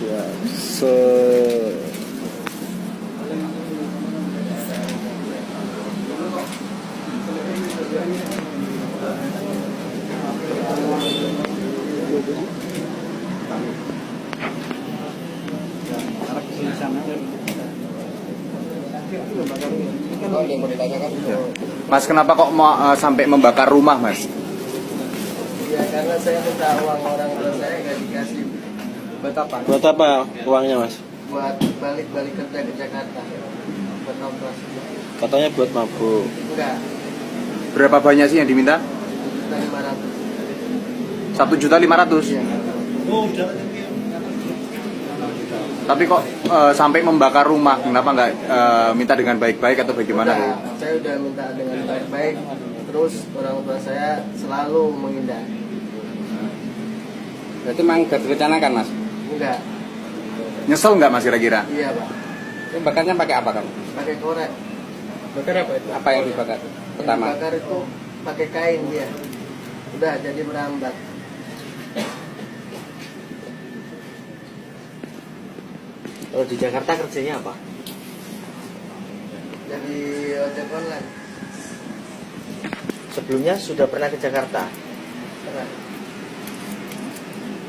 Ya, Mas, kenapa kok mau sampai membakar rumah, Mas? Ya karena saya minta uang orang tua saya nggak dikasih. Buat apa? buat apa uangnya, Mas? Buat balik kerja ke Jakarta. Buat operasi. Katanya buat mabuk. Enggak. Berapa banyak sih yang diminta? 1.500. 1.500.000. Iya. Tapi kok sampai membakar rumah? Kenapa nggak minta dengan baik-baik atau bagaimana? Udah, saya udah minta dengan baik-baik. Terus orang tua saya selalu menghindar. Berarti memang gak direncanakan, Mas? Enggak. Nyesel nggak, Mas, kira-kira? Iya, Pak. Ini bakarnya pakai apa kamu? Pakai korek. Bakar apa itu? Apa yang dibakar? Pertama. Yang bakar itu pakai kain dia. Udah jadi merambat. Kalau di Jakarta kerjanya apa? Jadi ojek online. Sebelumnya sudah pernah ke Jakarta? Pernah.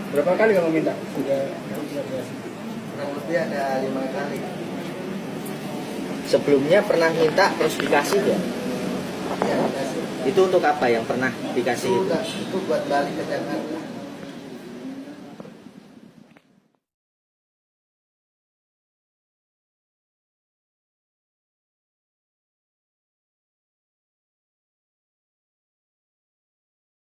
Berapa kali kamu minta? Kurang lebih ada 5 kali. Sebelumnya pernah minta terus dikasih ya? Ya, dikasih. Itu untuk apa yang pernah dikasih itu? Itu buat balik ke Jakarta.